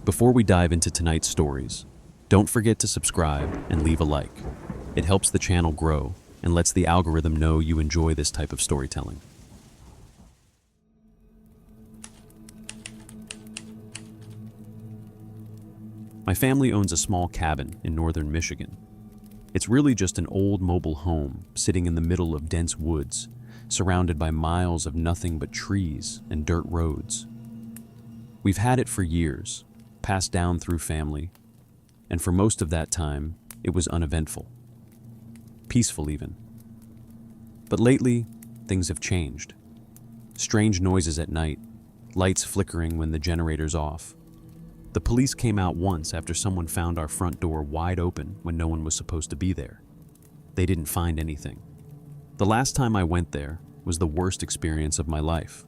Before we dive into tonight's stories, don't forget to subscribe and leave a like. It helps the channel grow and lets the algorithm know you enjoy this type of storytelling. My family owns a small cabin in northern Michigan. It's really just an old mobile home sitting in the middle of dense woods, surrounded by miles of nothing but trees and dirt roads. We've had it for years, passed down through family, and for most of that time, it was uneventful. Peaceful even. But lately, things have changed. Strange noises at night, lights flickering when the generator's off. The police came out once after someone found our front door wide open when no one was supposed to be there. They didn't find anything. The last time I went there was the worst experience of my life.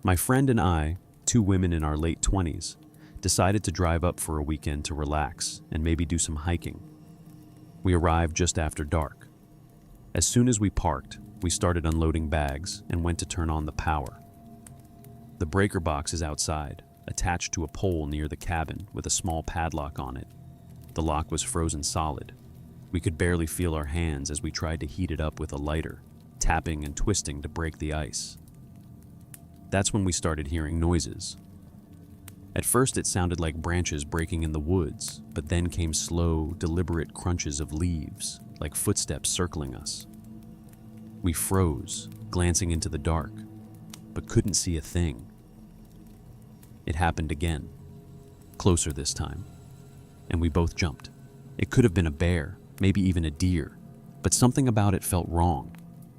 My friend and I, two women in our late 20s, decided to drive up for a weekend to relax and maybe do some hiking. We arrived just after dark. As soon as we parked, we started unloading bags and went to turn on the power. The breaker box is outside, attached to a pole near the cabin with a small padlock on it. The lock was frozen solid. We could barely feel our hands as we tried to heat it up with a lighter, tapping and twisting to break the ice. That's when we started hearing noises. At first it sounded like branches breaking in the woods, but then came slow, deliberate crunches of leaves, like footsteps circling us. We froze, glancing into the dark, but couldn't see a thing. It happened again, closer this time, and we both jumped. It could have been a bear, maybe even a deer, but something about it felt wrong,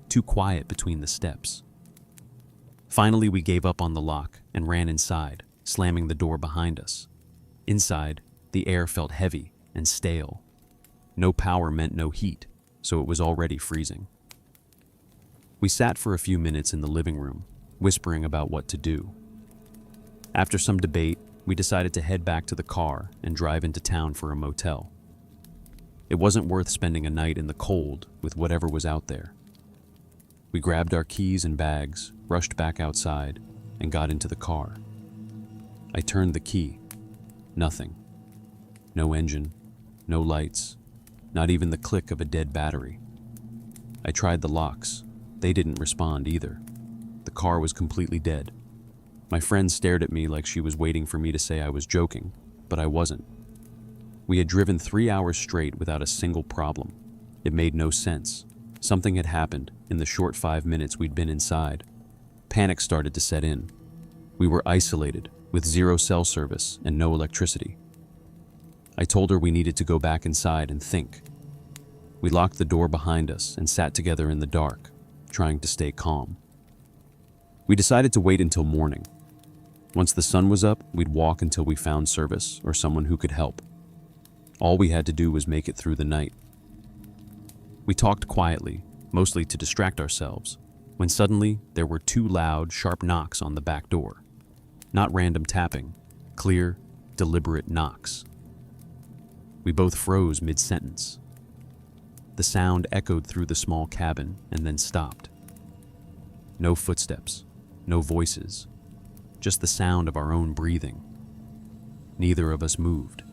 too quiet between the steps. Finally, we gave up on the lock and ran inside, slamming the door behind us. Inside, the air felt heavy and stale. No power meant no heat, so it was already freezing. We sat for a few minutes in the living room, whispering about what to do. After some debate, we decided to head back to the car and drive into town for a motel. It wasn't worth spending a night in the cold with whatever was out there. We grabbed our keys and bags, rushed back outside, and got into the car. I turned the key. Nothing. No engine, no lights, not even the click of a dead battery. I tried the locks. They didn't respond either. The car was completely dead. My friend stared at me like she was waiting for me to say I was joking, but I wasn't. We had driven 3 hours straight without a single problem. It made no sense. Something had happened in the short 5 minutes we'd been inside. Panic started to set in. We were isolated, with zero cell service and no electricity. I told her we needed to go back inside and think. We locked the door behind us and sat together in the dark, trying to stay calm. We decided to wait until morning. Once the sun was up, we'd walk until we found service or someone who could help. All we had to do was make it through the night. We talked quietly, mostly to distract ourselves, when suddenly there were 2 loud, sharp knocks on the back door. Not random tapping, clear, deliberate knocks. We both froze mid-sentence. The sound echoed through the small cabin and then stopped. No footsteps, no voices, just the sound of our own breathing. Neither of us moved.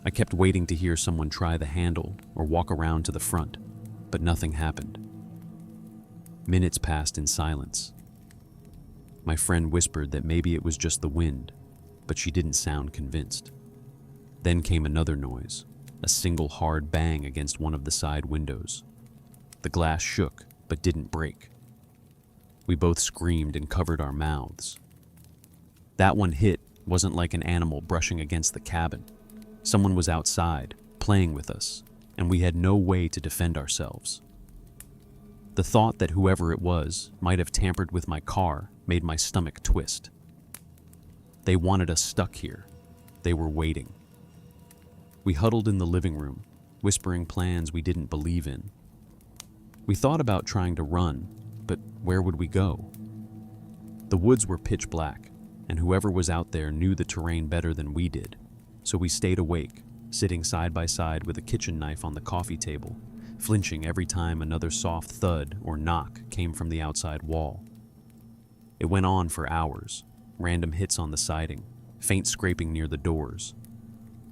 I kept waiting to hear someone try the handle or walk around to the front, but nothing happened. Minutes passed in silence. My friend whispered that maybe it was just the wind, but she didn't sound convinced. Then came another noise, a single hard bang against one of the side windows. The glass shook, but didn't break. We both screamed and covered our mouths. That one hit wasn't like an animal brushing against the cabin. Someone was outside, playing with us, and we had no way to defend ourselves. The thought that whoever it was might have tampered with my car made my stomach twist. They wanted us stuck here. They were waiting. We huddled in the living room, whispering plans we didn't believe in. We thought about trying to run, but where would we go? The woods were pitch black, and whoever was out there knew the terrain better than we did, so we stayed awake, sitting side by side with a kitchen knife on the coffee table, flinching every time another soft thud or knock came from the outside wall. It went on for hours, random hits on the siding, faint scraping near the doors.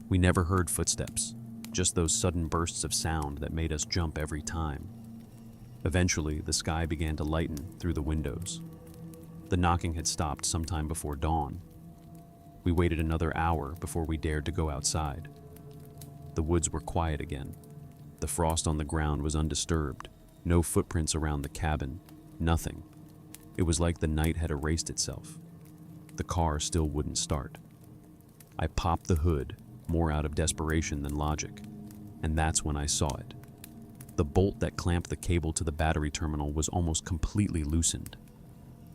We never heard footsteps, just those sudden bursts of sound that made us jump every time. Eventually, the sky began to lighten through the windows. The knocking had stopped sometime before dawn. We waited another hour before we dared to go outside. The woods were quiet again. The frost on the ground was undisturbed. No footprints around the cabin. Nothing. It was like the night had erased itself. The car still wouldn't start. I popped the hood, more out of desperation than logic, and that's when I saw it. The bolt that clamped the cable to the battery terminal was almost completely loosened.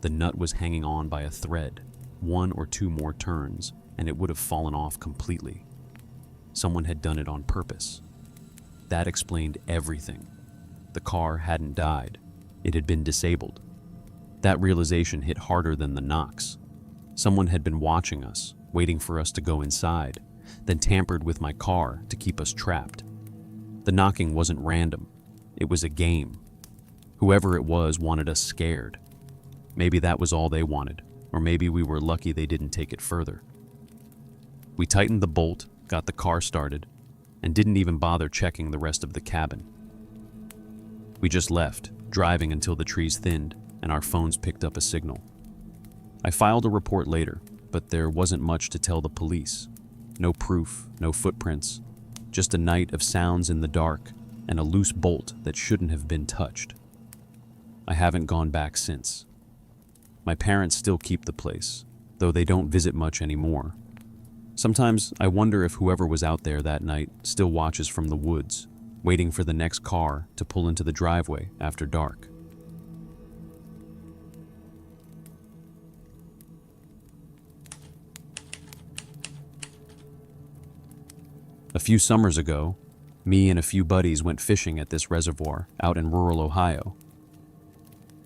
The nut was hanging on by a thread. 1 or 2 more turns, and it would have fallen off completely. Someone had done it on purpose. That explained everything. The car hadn't died. It had been disabled. That realization hit harder than the knocks. Someone had been watching us, waiting for us to go inside, then tampered with my car to keep us trapped. The knocking wasn't random. It was a game. Whoever it was wanted us scared. Maybe that was all they wanted, or maybe we were lucky they didn't take it further. We tightened the bolt, got the car started, and didn't even bother checking the rest of the cabin. We just left, driving until the trees thinned and our phones picked up a signal. I filed a report later, but there wasn't much to tell the police. No proof, no footprints, just a night of sounds in the dark and a loose bolt that shouldn't have been touched. I haven't gone back since. My parents still keep the place, though they don't visit much anymore. Sometimes I wonder if whoever was out there that night still watches from the woods, waiting for the next car to pull into the driveway after dark. A few summers ago, me and a few buddies went fishing at this reservoir out in rural Ohio.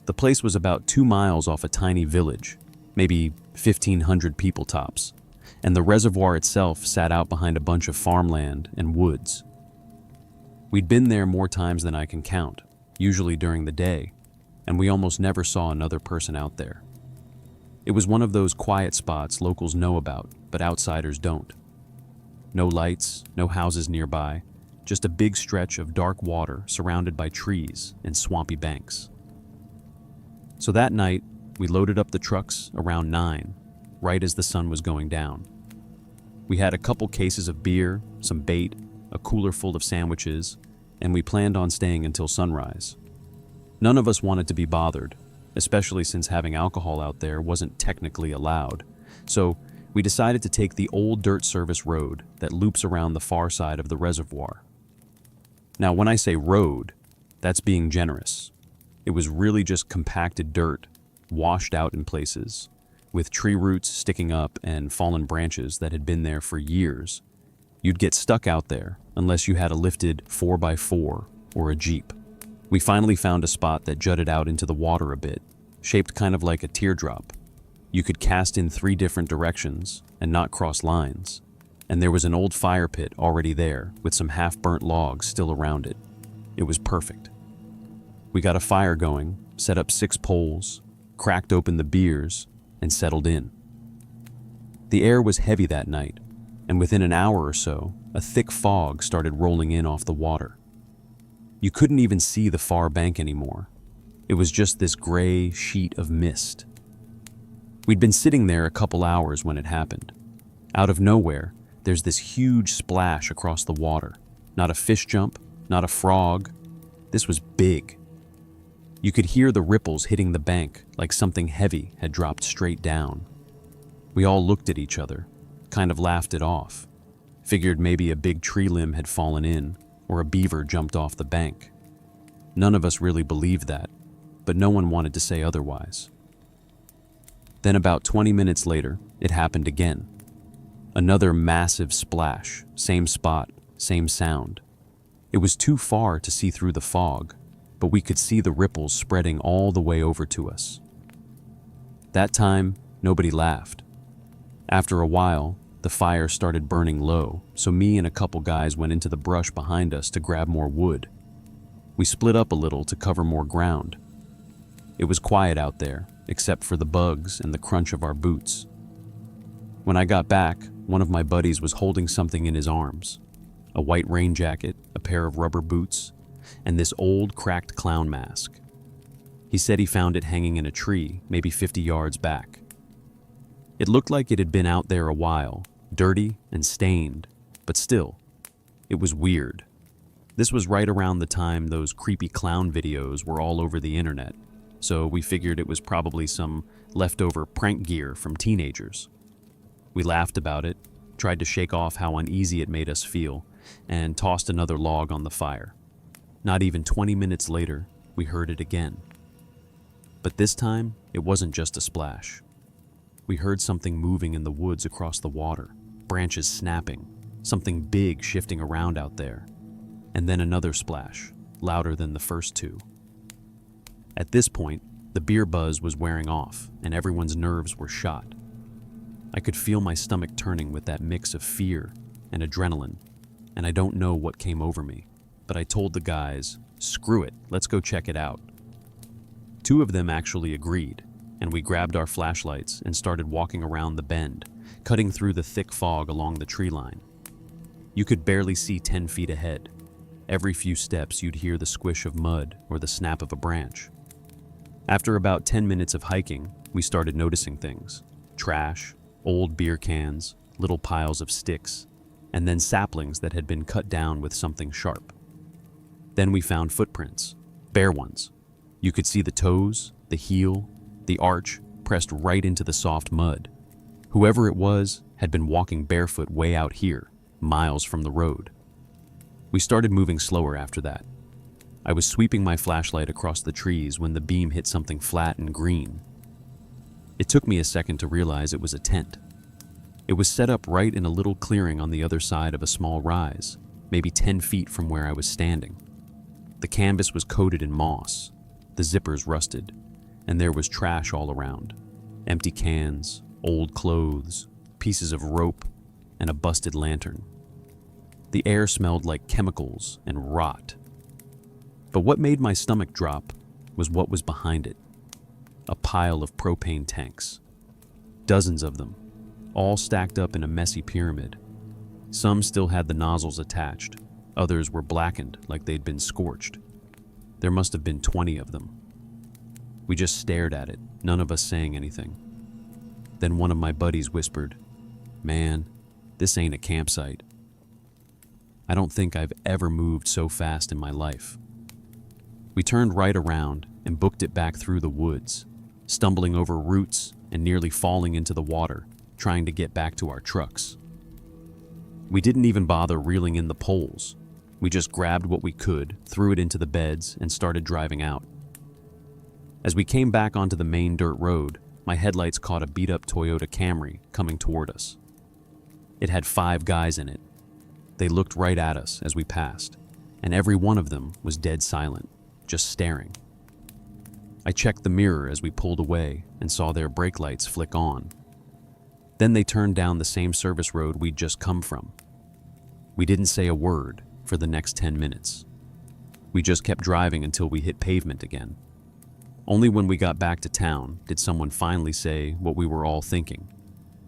The place was about 2 miles off a tiny village, maybe 1,500 people tops, and the reservoir itself sat out behind a bunch of farmland and woods. We'd been there more times than I can count, usually during the day, and we almost never saw another person out there. It was one of those quiet spots locals know about, but outsiders don't. No lights, no houses nearby, just a big stretch of dark water surrounded by trees and swampy banks. So that night, we loaded up the trucks around 9, right as the sun was going down. We had a couple cases of beer, some bait, a cooler full of sandwiches, and we planned on staying until sunrise. None of us wanted to be bothered, especially since having alcohol out there wasn't technically allowed. So we decided to take the old dirt service road that loops around the far side of the reservoir. Now, when I say road, that's being generous. It was really just compacted dirt, washed out in places, with tree roots sticking up and fallen branches that had been there for years. You'd get stuck out there unless you had a lifted 4x4 or a Jeep. We finally found a spot that jutted out into the water a bit, shaped kind of like a teardrop. You could cast in 3 different directions and not cross lines, and there was an old fire pit already there with some half-burnt logs still around it. It was perfect. We got a fire going, set up 6 poles, cracked open the beers, and settled in. The air was heavy that night, and within an hour or so, a thick fog started rolling in off the water. You couldn't even see the far bank anymore. It was just this gray sheet of mist. We'd been sitting there a couple hours when it happened. Out of nowhere, there's this huge splash across the water. Not a fish jump, not a frog. This was big. You could hear the ripples hitting the bank like something heavy had dropped straight down. We all looked at each other, kind of laughed it off. Figured maybe a big tree limb had fallen in, or a beaver jumped off the bank. None of us really believed that, but no one wanted to say otherwise. Then about 20 minutes later, it happened again. Another massive splash, same spot, same sound. It was too far to see through the fog, but we could see the ripples spreading all the way over to us. That time, nobody laughed. After a while, the fire started burning low, so me and a couple guys went into the brush behind us to grab more wood. We split up a little to cover more ground. It was quiet out there, except for the bugs and the crunch of our boots. When I got back, one of my buddies was holding something in his arms. A white rain jacket, a pair of rubber boots, and this old cracked clown mask. He said he found it hanging in a tree, maybe 50 yards back. It looked like it had been out there a while, dirty and stained, but still, it was weird. This was right around the time those creepy clown videos were all over the internet, so we figured it was probably some leftover prank gear from teenagers. We laughed about it, tried to shake off how uneasy it made us feel, and tossed another log on the fire. Not even 20 minutes later, we heard it again. But this time, it wasn't just a splash. We heard something moving in the woods across the water, branches snapping, something big shifting around out there. And then another splash, louder than the first two. At this point, the beer buzz was wearing off, and everyone's nerves were shot. I could feel my stomach turning with that mix of fear and adrenaline, and I don't know what came over me, but I told the guys, "Screw it, let's go check it out." Two of them actually agreed, and we grabbed our flashlights and started walking around the bend, cutting through the thick fog along the tree line. You could barely see 10 feet ahead. Every few steps you'd hear the squish of mud or the snap of a branch. After about 10 minutes of hiking, we started noticing things. Trash, old beer cans, little piles of sticks, and then saplings that had been cut down with something sharp. Then we found footprints, bare ones. You could see the toes, the heel, the arch pressed right into the soft mud. Whoever it was had been walking barefoot way out here, miles from the road. We started moving slower after that. I was sweeping my flashlight across the trees when the beam hit something flat and green. It took me a second to realize it was a tent. It was set up right in a little clearing on the other side of a small rise, maybe 10 feet from where I was standing. The canvas was coated in moss, the zippers rusted, and there was trash all around. Empty cans, old clothes, pieces of rope, and a busted lantern. The air smelled like chemicals and rot. But what made my stomach drop was what was behind it. A pile of propane tanks. Dozens of them, all stacked up in a messy pyramid. Some still had the nozzles attached. Others were blackened like they'd been scorched. There must have been 20 of them. We just stared at it, none of us saying anything. Then one of my buddies whispered, "Man, this ain't a campsite." I don't think I've ever moved so fast in my life. We turned right around and booked it back through the woods, stumbling over roots and nearly falling into the water, trying to get back to our trucks. We didn't even bother reeling in the poles. We just grabbed what we could, threw it into the beds, and started driving out. As we came back onto the main dirt road, my headlights caught a beat-up Toyota Camry coming toward us. It had 5 guys in it. They looked right at us as we passed, and every one of them was dead silent, just staring. I checked the mirror as we pulled away and saw their brake lights flick on. Then they turned down the same service road we'd just come from. We didn't say a word for the next 10 minutes. We just kept driving until we hit pavement again. Only when we got back to town did someone finally say what we were all thinking,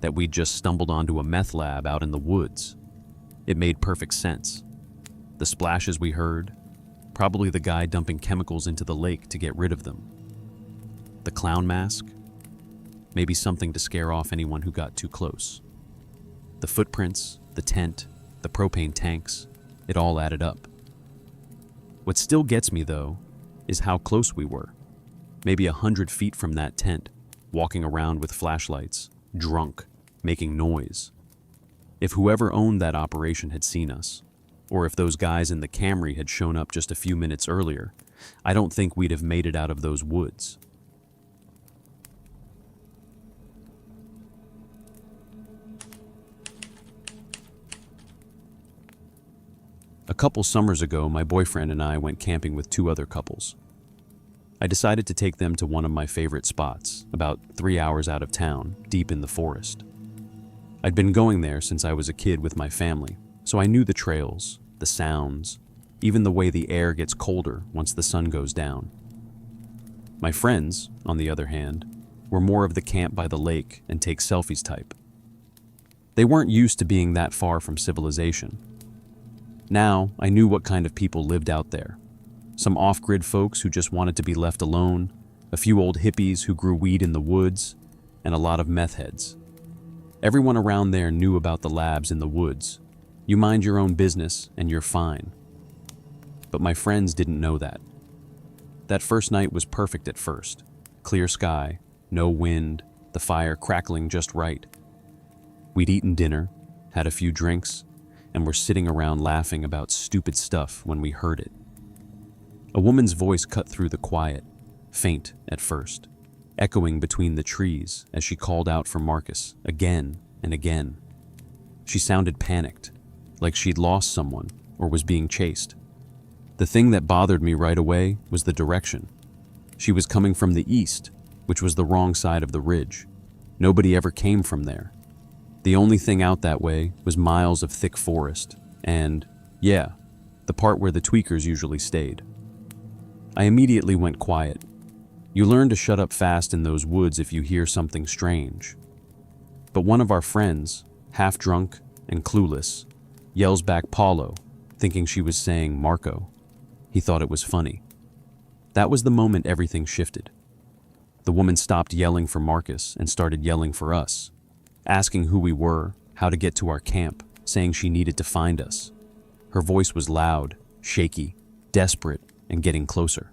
that we'd just stumbled onto a meth lab out in the woods. It made perfect sense. The splashes we heard, probably the guy dumping chemicals into the lake to get rid of them. The clown mask, maybe something to scare off anyone who got too close. The footprints, the tent, the propane tanks, it all added up. What still gets me, though, is how close we were. Maybe 100 feet from that tent, walking around with flashlights, drunk, making noise. If whoever owned that operation had seen us, or if those guys in the Camry had shown up just a few minutes earlier, I don't think we'd have made it out of those woods. A couple summers ago, my boyfriend and I went camping with 2 other couples. I decided to take them to one of my favorite spots, about 3 hours out of town, deep in the forest. I'd been going there since I was a kid with my family, so I knew the trails, the sounds, even the way the air gets colder once the sun goes down. My friends, on the other hand, were more of the camp by the lake and take selfies type. They weren't used to being that far from civilization. Now, I knew what kind of people lived out there. Some off-grid folks who just wanted to be left alone, a few old hippies who grew weed in the woods, and a lot of meth heads. Everyone around there knew about the labs in the woods. You mind your own business and you're fine. But my friends didn't know that. That first night was perfect at first. Clear sky, no wind, the fire crackling just right. We'd eaten dinner, had a few drinks, and were sitting around laughing about stupid stuff when we heard it. A woman's voice cut through the quiet, faint at first, echoing between the trees as she called out for Marcus again and again. She sounded panicked, like she'd lost someone or was being chased. The thing that bothered me right away was the direction. She was coming from the east, which was the wrong side of the ridge. Nobody ever came from there. The only thing out that way was miles of thick forest and, yeah, the part where the tweakers usually stayed. I immediately went quiet. You learn to shut up fast in those woods if you hear something strange. But one of our friends, half drunk and clueless, yells back Paulo, thinking she was saying Marco. He thought it was funny. That was the moment everything shifted. The woman stopped yelling for Marcus and started yelling for us, asking who we were, how to get to our camp, saying she needed to find us. Her voice was loud, shaky, desperate, and getting closer.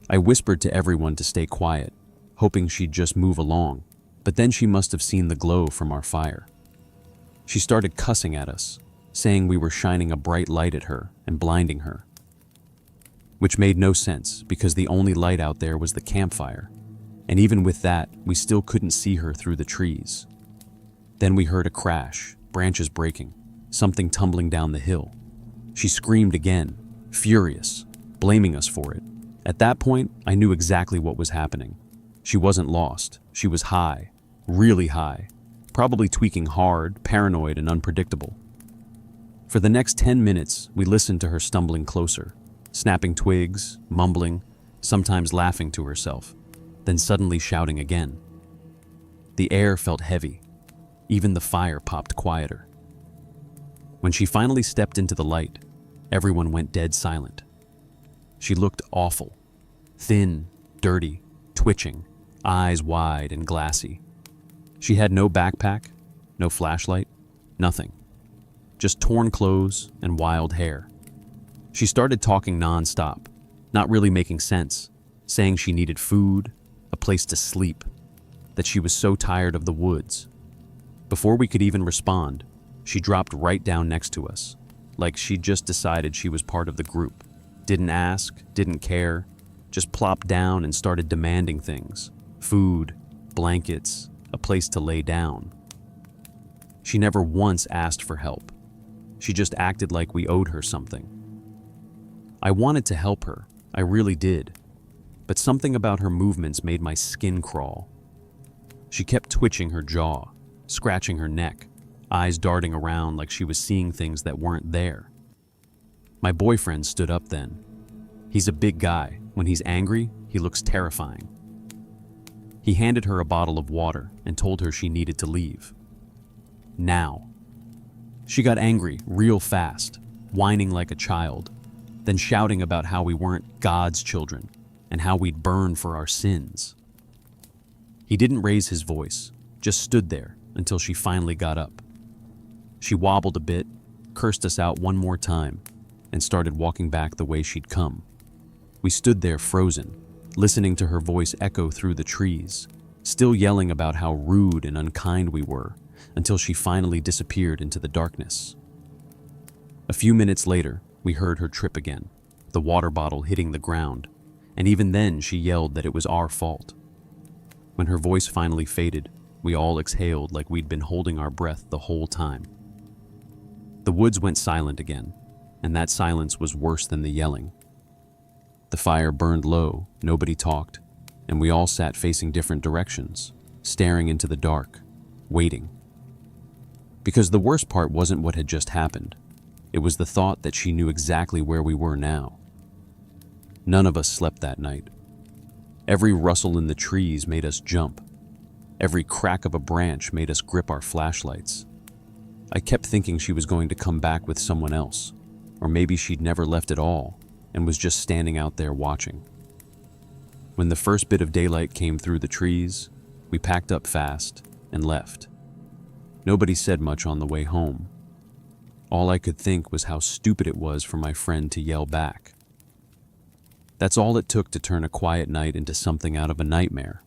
I whispered to everyone to stay quiet, hoping she'd just move along, but then she must have seen the glow from our fire. She started cussing at us, saying we were shining a bright light at her and blinding her. Which made no sense because the only light out there was the campfire, and even with that, we still couldn't see her through the trees. Then we heard a crash, branches breaking, something tumbling down the hill. She screamed again, furious, blaming us for it. At that point, I knew exactly what was happening. She wasn't lost. She was high, really high, probably tweaking hard, paranoid, and unpredictable. For the next 10 minutes, we listened to her stumbling closer, snapping twigs, mumbling, sometimes laughing to herself, then suddenly shouting again. The air felt heavy. Even the fire popped quieter. When she finally stepped into the light, everyone went dead silent. She looked awful. Thin, dirty, twitching, eyes wide and glassy. She had no backpack, no flashlight, nothing. Just torn clothes and wild hair. She started talking non-stop, not really making sense, saying she needed food, a place to sleep, that she was so tired of the woods. Before we could even respond, she dropped right down next to us, like she'd just decided she was part of the group. Didn't ask, didn't care, just plopped down and started demanding things. Food, blankets, a place to lay down. She never once asked for help. She just acted like we owed her something. I wanted to help her, I really did, but something about her movements made my skin crawl. She kept twitching her jaw, scratching her neck, eyes darting around like she was seeing things that weren't there. My boyfriend stood up then. He's a big guy. When he's angry, he looks terrifying. He handed her a bottle of water and told her she needed to leave. Now. She got angry real fast, whining like a child, then shouting about how we weren't God's children and how we'd burn for our sins. He didn't raise his voice, just stood there until she finally got up. She wobbled a bit, cursed us out one more time, and started walking back the way she'd come. We stood there frozen, listening to her voice echo through the trees, still yelling about how rude and unkind we were, until she finally disappeared into the darkness. A few minutes later, we heard her trip again, the water bottle hitting the ground, and even then she yelled that it was our fault. When her voice finally faded, we all exhaled like we'd been holding our breath the whole time. The woods went silent again, and that silence was worse than the yelling. The fire burned low, nobody talked, and we all sat facing different directions, staring into the dark, waiting. Because the worst part wasn't what had just happened. It was the thought that she knew exactly where we were now. None of us slept that night. Every rustle in the trees made us jump. Every crack of a branch made us grip our flashlights. I kept thinking she was going to come back with someone else, or maybe she'd never left at all and was just standing out there watching. When the first bit of daylight came through the trees, we packed up fast and left. Nobody said much on the way home. All I could think was how stupid it was for my friend to yell back. That's all it took to turn a quiet night into something out of a nightmare.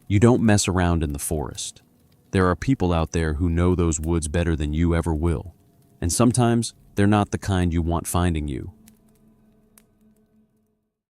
You don't mess around in the forest. There are people out there who know those woods better than you ever will, and sometimes they're not the kind you want finding you.